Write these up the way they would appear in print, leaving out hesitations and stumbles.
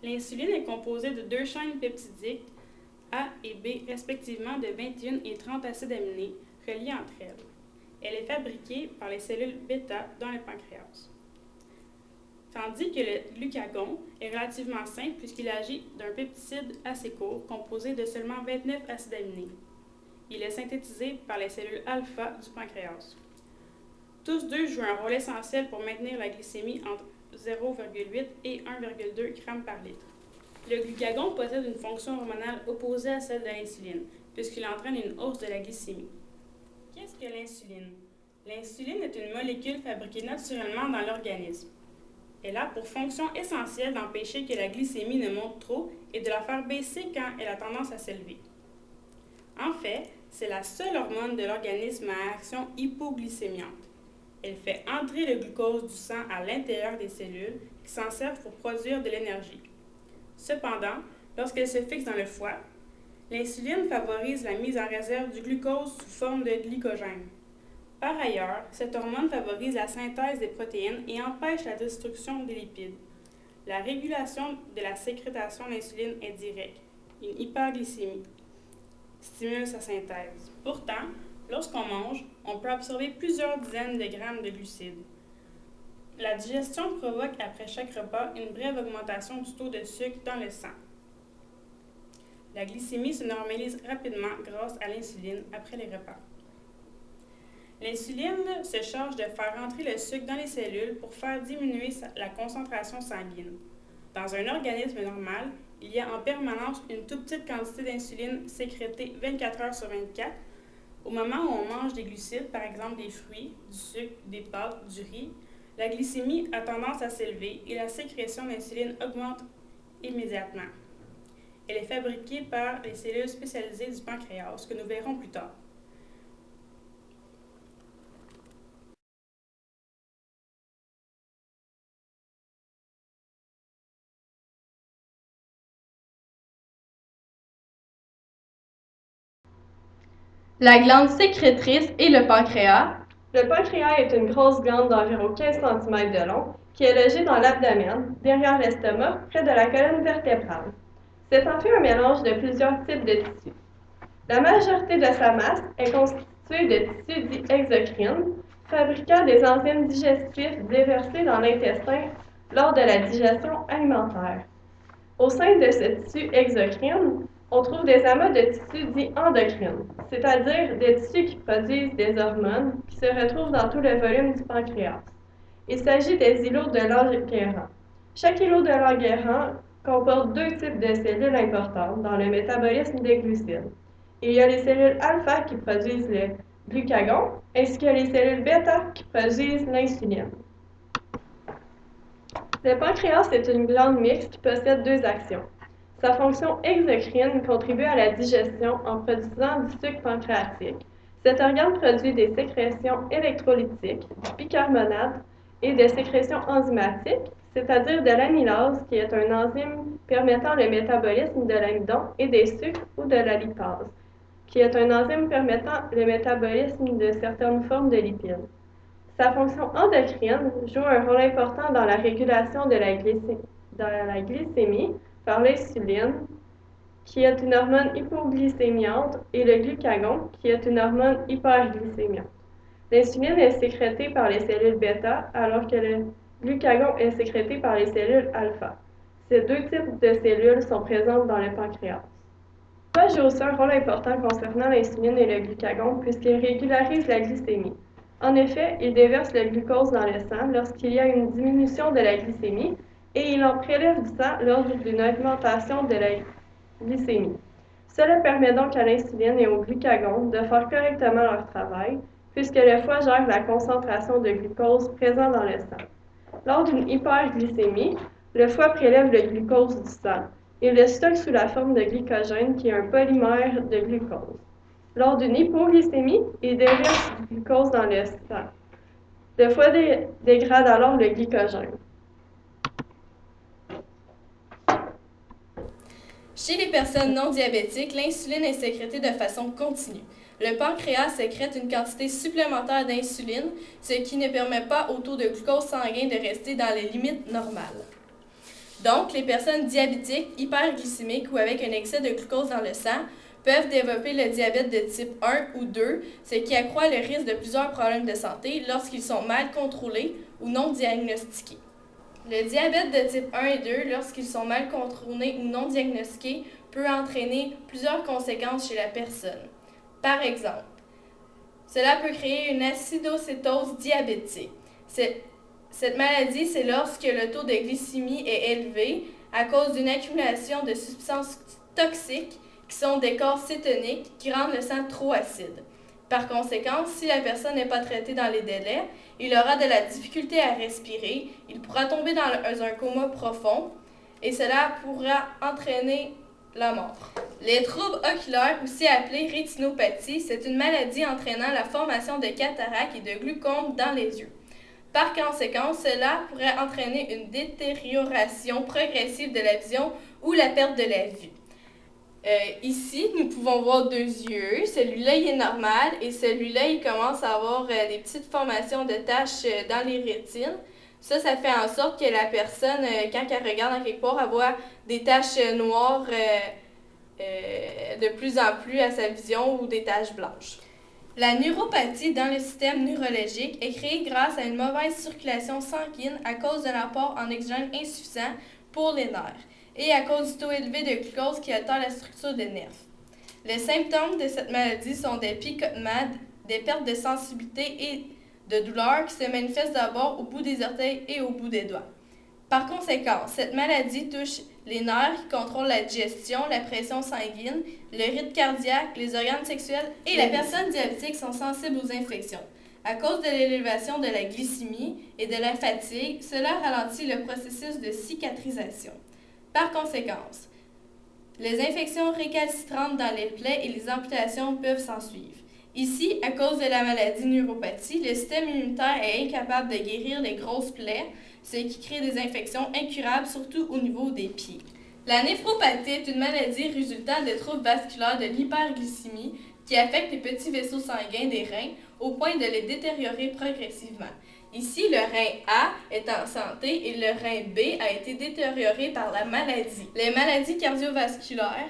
L'insuline est composée de deux chaînes peptidiques, A et B, respectivement de 21 et 30 acides aminés, reliés entre elles. Elle est fabriquée par les cellules bêta dans le pancréas. Tandis que le glucagon est relativement simple puisqu'il agit d'un peptide assez court composé de seulement 29 acides aminés. Il est synthétisé par les cellules alpha du pancréas. Tous deux jouent un rôle essentiel pour maintenir la glycémie entre 0,8 et 1,2 g par litre. Le glucagon possède une fonction hormonale opposée à celle de l'insuline, puisqu'il entraîne une hausse de la glycémie. Qu'est-ce que l'insuline? L'insuline est une molécule fabriquée naturellement dans l'organisme. Elle a pour fonction essentielle d'empêcher que la glycémie ne monte trop et de la faire baisser quand elle a tendance à s'élever. En fait, c'est la seule hormone de l'organisme à action hypoglycémiante. Elle fait entrer le glucose du sang à l'intérieur des cellules qui s'en servent pour produire de l'énergie. Cependant, lorsqu'elle se fixe dans le foie, l'insuline favorise la mise en réserve du glucose sous forme de glycogène. Par ailleurs, cette hormone favorise la synthèse des protéines et empêche la destruction des lipides. La régulation de la sécrétation d'insuline est directe. Une hyperglycémie stimule sa synthèse. Pourtant, lorsqu'on mange, on peut absorber plusieurs dizaines de grammes de glucides. La digestion provoque après chaque repas une brève augmentation du taux de sucre dans le sang. La glycémie se normalise rapidement grâce à l'insuline après les repas. L'insuline se charge de faire entrer le sucre dans les cellules pour faire diminuer la concentration sanguine. Dans un organisme normal, il y a en permanence une toute petite quantité d'insuline sécrétée 24 heures sur 24. Au moment où on mange des glucides, par exemple des fruits, du sucre, des pâtes, du riz, la glycémie a tendance à s'élever et la sécrétion d'insuline augmente immédiatement. Elle est fabriquée par les cellules spécialisées du pancréas, que nous verrons plus tard. La glande sécrétrice est le pancréas. Le pancréas est une grosse glande d'environ 15 cm de long qui est logée dans l'abdomen, derrière l'estomac, près de la colonne vertébrale. C'est en fait un mélange de plusieurs types de tissus. La majorité de sa masse est constituée de tissus dits exocrines, fabriquant des enzymes digestifs déversés dans l'intestin lors de la digestion alimentaire. Au sein de ce tissu exocrine, on trouve des amas de tissus dits endocrines, c'est-à-dire des tissus qui produisent des hormones qui se retrouvent dans tout le volume du pancréas. Il s'agit des îlots de Langerhans. Chaque îlot de Langerhans comporte deux types de cellules importantes dans le métabolisme des glucides. Il y a les cellules alpha qui produisent le glucagon, ainsi que les cellules bêta qui produisent l'insuline. Le pancréas est une glande mixte qui possède deux actions. Sa fonction exocrine contribue à la digestion en produisant du sucre pancréatique. Cet organe produit des sécrétions électrolytiques, du bicarbonate et des sécrétions enzymatiques, c'est-à-dire de l'amylase qui est un enzyme permettant le métabolisme de l'amidon et des sucres ou de la lipase, qui est un enzyme permettant le métabolisme de certaines formes de lipides. Sa fonction endocrine joue un rôle important dans la régulation de la glycémie par l'insuline, qui est une hormone hypoglycémiante, et le glucagon, qui est une hormone hyperglycémiante. L'insuline est sécrétée par les cellules bêta, alors que le glucagon est sécrété par les cellules alpha. Ces deux types de cellules sont présentes dans le pancréas. Le foie joue aussi un rôle important concernant l'insuline et le glucagon puisqu'il régularise la glycémie. En effet, il déverse le glucose dans le sang lorsqu'il y a une diminution de la glycémie et il en prélève du sang lors d'une augmentation de la glycémie. Cela permet donc à l'insuline et au glucagon de faire correctement leur travail puisque le foie gère la concentration de glucose présent dans le sang. Lors d'une hyperglycémie, le foie prélève le glucose du sang. Il le stocke sous la forme de glycogène qui est un polymère de glucose. Lors d'une hypoglycémie, il déverse du glucose dans le sang. Le foie dégrade alors le glycogène. Chez les personnes non diabétiques, l'insuline est sécrétée de façon continue. Le pancréas sécrète une quantité supplémentaire d'insuline, ce qui ne permet pas au taux de glucose sanguin de rester dans les limites normales. Donc, les personnes diabétiques, hyperglycémiques ou avec un excès de glucose dans le sang peuvent développer le diabète de type 1 ou 2, ce qui accroît le risque de plusieurs problèmes de santé lorsqu'ils sont mal contrôlés ou non diagnostiqués. Le diabète de type 1 et 2, lorsqu'ils sont mal contrôlés ou non diagnostiqués, peut entraîner plusieurs conséquences chez la personne. Par exemple, cela peut créer une acidocétose diabétique. Cette maladie, c'est lorsque le taux de glycémie est élevé à cause d'une accumulation de substances toxiques qui sont des corps cétoniques qui rendent le sang trop acide. Par conséquent, si la personne n'est pas traitée dans les délais, il aura de la difficulté à respirer, il pourra tomber dans un coma profond et cela pourra entraîner la mort. Les troubles oculaires, aussi appelés rétinopathie, c'est une maladie entraînant la formation de cataractes et de glaucomes dans les yeux. Par conséquent, cela pourrait entraîner une détérioration progressive de la vision ou la perte de la vue. Ici, nous pouvons voir deux yeux. Celui-là, il est normal et celui-là, il commence à avoir des petites formations de taches dans les rétines. Ça fait en sorte que la personne, quand elle regarde en quelque part, elle voit des taches noires de plus en plus à sa vision ou des taches blanches. La neuropathie dans le système neurologique est créée grâce à une mauvaise circulation sanguine à cause d'un apport en oxygène insuffisant pour les nerfs et à cause du taux élevé de glucose qui altère la structure des nerfs. Les symptômes de cette maladie sont des picotements, des pertes de sensibilité et de douleur qui se manifestent d'abord au bout des orteils et au bout des doigts. Par conséquent, cette maladie touche les nerfs qui contrôlent la digestion, la pression sanguine, le rythme cardiaque, les organes sexuels et les personnes diabétiques sont sensibles aux infections. À cause de l'élévation de la glycémie et de la fatigue, cela ralentit le processus de cicatrisation. Par conséquent, les infections récalcitrantes dans les plaies et les amputations peuvent s'ensuivre. Ici, à cause de la maladie neuropathie, le système immunitaire est incapable de guérir les grosses plaies, ce qui crée des infections incurables, surtout au niveau des pieds. La néphropathie est une maladie résultant de troubles vasculaires de l'hyperglycémie qui affectent les petits vaisseaux sanguins des reins au point de les détériorer progressivement. Ici, le rein A est en santé et le rein B a été détérioré par la maladie. Les maladies cardiovasculaires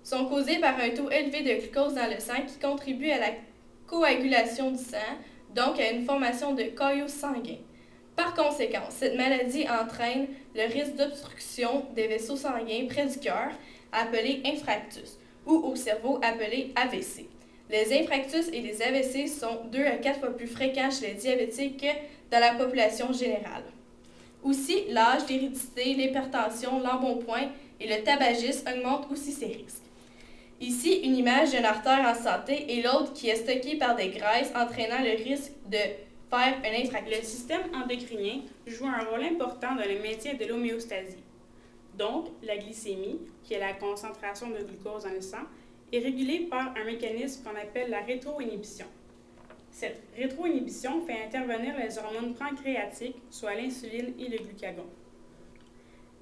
sont causées par un taux élevé de glucose dans le sang qui contribue à la coagulation du sang, donc à une formation de caillots sanguins. Par conséquent, cette maladie entraîne le risque d'obstruction des vaisseaux sanguins près du cœur, appelé infarctus, ou au cerveau, appelé AVC. Les infarctus et les AVC sont 2 à 4 fois plus fréquents chez les diabétiques que dans la population générale. Aussi, l'âge, l'hérédité, l'hypertension, l'embonpoint et le tabagisme augmentent aussi ces risques. Ici, une image d'une artère en santé et l'autre qui est stockée par des graisses entraînant le risque de faire un infarctus. Le système endocrinien joue un rôle important dans le maintien de l'homéostasie. Donc, la glycémie, qui est la concentration de glucose dans le sang, est régulée par un mécanisme qu'on appelle la rétroinhibition. Cette rétroinhibition fait intervenir les hormones pancréatiques, soit l'insuline et le glucagon.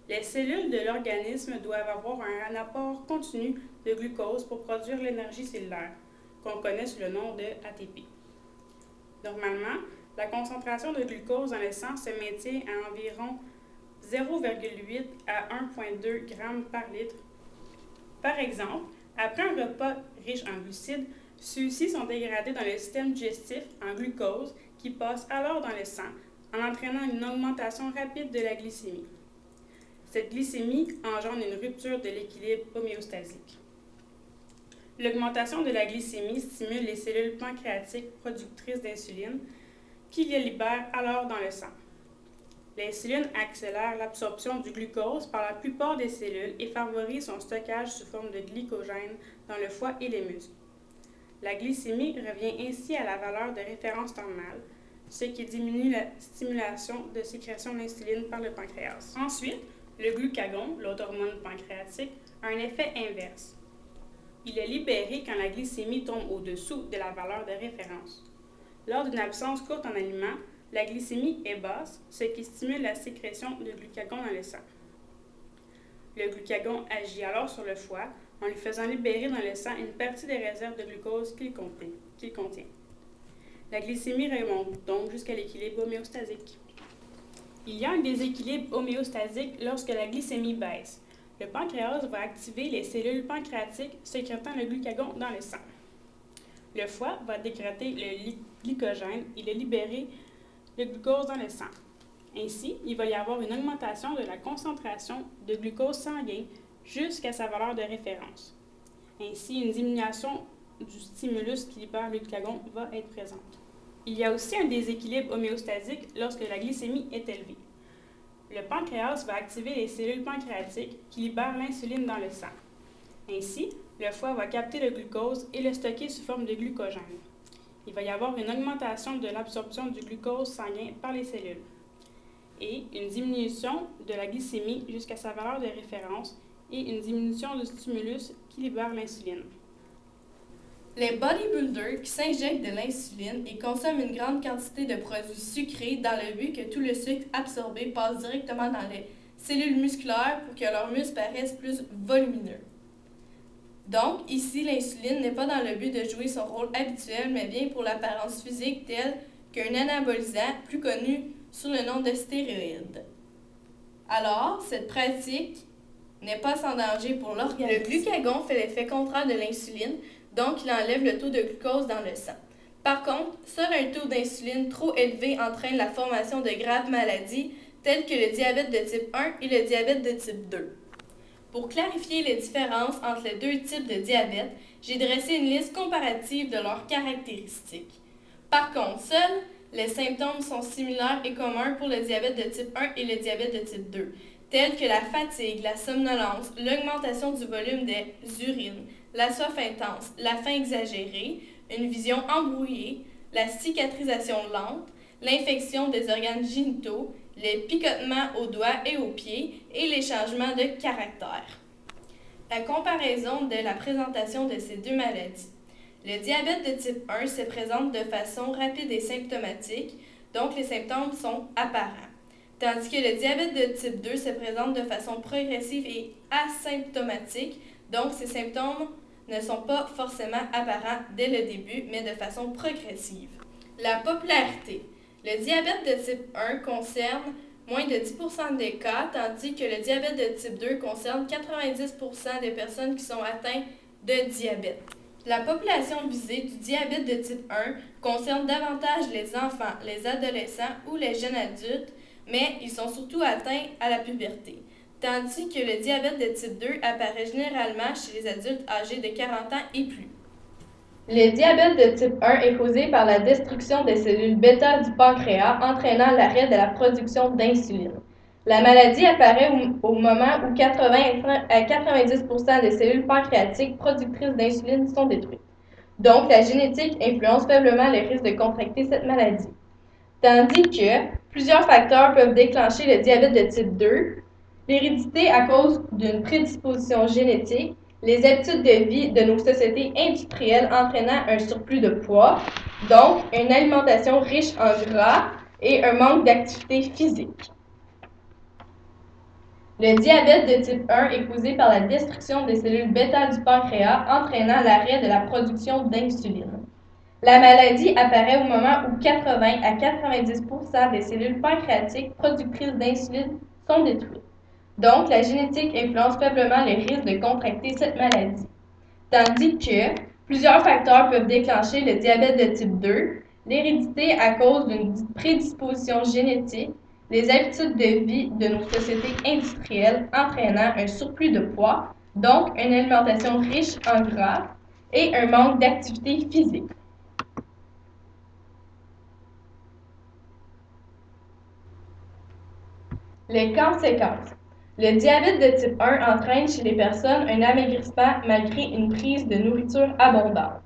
Les cellules de l'organisme doivent avoir un apport continu de glucose pour produire l'énergie cellulaire, qu'on connaît sous le nom de ATP. Normalement, la concentration de glucose dans le sang se maintient à environ 0,8 à 1,2 g par litre. Par exemple, après un repas riche en glucides, ceux-ci sont dégradés dans le système digestif en glucose qui passe alors dans le sang en entraînant une augmentation rapide de la glycémie. Cette glycémie engendre une rupture de l'équilibre homéostasique. L'augmentation de la glycémie stimule les cellules pancréatiques productrices d'insuline qui les libèrent alors dans le sang. L'insuline accélère l'absorption du glucose par la plupart des cellules et favorise son stockage sous forme de glycogène dans le foie et les muscles. La glycémie revient ainsi à la valeur de référence normale, ce qui diminue la stimulation de sécrétion d'insuline par le pancréas. Ensuite, le glucagon, l'autre hormone pancréatique, a un effet inverse. Il est libéré quand la glycémie tombe au-dessous de la valeur de référence. Lors d'une absence courte en aliments, la glycémie est basse, ce qui stimule la sécrétion de glucagon dans le sang. Le glucagon agit alors sur le foie en lui faisant libérer dans le sang une partie des réserves de glucose qu'il contient. La glycémie remonte donc jusqu'à l'équilibre homéostasique. Il y a un déséquilibre homéostasique lorsque la glycémie baisse. Le pancréas va activer les cellules pancréatiques sécrétant le glucagon dans le sang. Le foie va dégrader le glycogène et libérer le glucose dans le sang. Ainsi, il va y avoir une augmentation de la concentration de glucose sanguin jusqu'à sa valeur de référence. Ainsi, une diminution du stimulus qui libère le glucagon va être présente. Il y a aussi un déséquilibre homéostasique lorsque la glycémie est élevée. Le pancréas va activer les cellules pancréatiques qui libèrent l'insuline dans le sang. Ainsi, le foie va capter le glucose et le stocker sous forme de glucogène. Il va y avoir une augmentation de l'absorption du glucose sanguin par les cellules et une diminution de la glycémie jusqu'à sa valeur de référence et une diminution du stimulus qui libère l'insuline. Les bodybuilders qui s'injectent de l'insuline et consomment une grande quantité de produits sucrés dans le but que tout le sucre absorbé passe directement dans les cellules musculaires pour que leurs muscles paraissent plus volumineux. Donc, ici, l'insuline n'est pas dans le but de jouer son rôle habituel, mais bien pour l'apparence physique telle qu'un anabolisant, plus connu sous le nom de stéroïde. Alors, cette pratique n'est pas sans danger pour l'organisme. Le glucagon fait l'effet contraire de l'insuline, donc il enlève le taux de glucose dans le sang. Par contre, seul un taux d'insuline trop élevé entraîne la formation de graves maladies telles que le diabète de type 1 et le diabète de type 2. Pour clarifier les différences entre les deux types de diabète, j'ai dressé une liste comparative de leurs caractéristiques. Par contre, seuls les symptômes sont similaires et communs pour le diabète de type 1 et le diabète de type 2, tels que la fatigue, la somnolence, l'augmentation du volume des urines, la soif intense, la faim exagérée, une vision embrouillée, la cicatrisation lente, l'infection des organes génitaux, les picotements aux doigts et aux pieds et les changements de caractère. La comparaison de la présentation de ces deux maladies. Le diabète de type 1 se présente de façon rapide et symptomatique, donc les symptômes sont apparents. Tandis que le diabète de type 2 se présente de façon progressive et asymptomatique, donc ces symptômes ne sont pas forcément apparents dès le début, mais de façon progressive. La popularité. Le diabète de type 1 concerne moins de 10% des cas, tandis que le diabète de type 2 concerne 90% des personnes qui sont atteintes de diabète. La population visée du diabète de type 1 concerne davantage les enfants, les adolescents ou les jeunes adultes, mais ils sont surtout atteints à la puberté, tandis que le diabète de type 2 apparaît généralement chez les adultes âgés de 40 ans et plus. Le diabète de type 1 est causé par la destruction des cellules bêta du pancréas, entraînant l'arrêt de la production d'insuline. La maladie apparaît au moment où 80 à 90% des cellules pancréatiques productrices d'insuline sont détruites. Donc, la génétique influence faiblement le risque de contracter cette maladie. Tandis que plusieurs facteurs peuvent déclencher le diabète de type 2, l'hérédité à cause d'une prédisposition génétique, les habitudes de vie de nos sociétés industrielles entraînant un surplus de poids, donc une alimentation riche en gras et un manque d'activité physique. Le diabète de type 1 est causé par la destruction des cellules bêta du pancréas, entraînant l'arrêt de la production d'insuline. La maladie apparaît au moment où 80 à 90% des cellules pancréatiques productrices d'insuline sont détruites. Donc, la génétique influence faiblement le risque de contracter cette maladie. Tandis que plusieurs facteurs peuvent déclencher le diabète de type 2, l'hérédité à cause d'une prédisposition génétique, les habitudes de vie de nos sociétés industrielles entraînant un surplus de poids, donc une alimentation riche en gras et un manque d'activité physique. Les conséquences. Le diabète de type 1 entraîne chez les personnes un amaigrissement malgré une prise de nourriture abondante.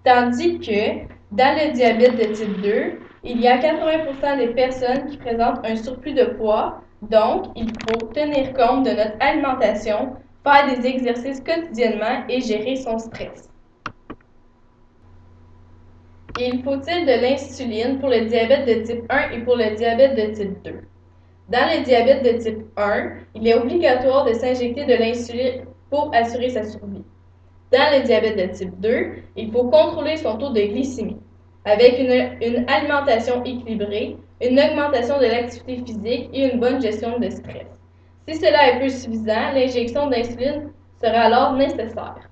Tandis que dans le diabète de type 2, il y a 80% des personnes qui présentent un surplus de poids, donc il faut tenir compte de notre alimentation, faire des exercices quotidiennement et gérer son stress. Il faut-il de l'insuline pour le diabète de type 1 et pour le diabète de type 2? Dans le diabète de type 1, il est obligatoire de s'injecter de l'insuline pour assurer sa survie. Dans le diabète de type 2, il faut contrôler son taux de glycémie. avec une alimentation équilibrée, une augmentation de l'activité physique et une bonne gestion de stress. Si cela est peu suffisant, l'injection d'insuline sera alors nécessaire.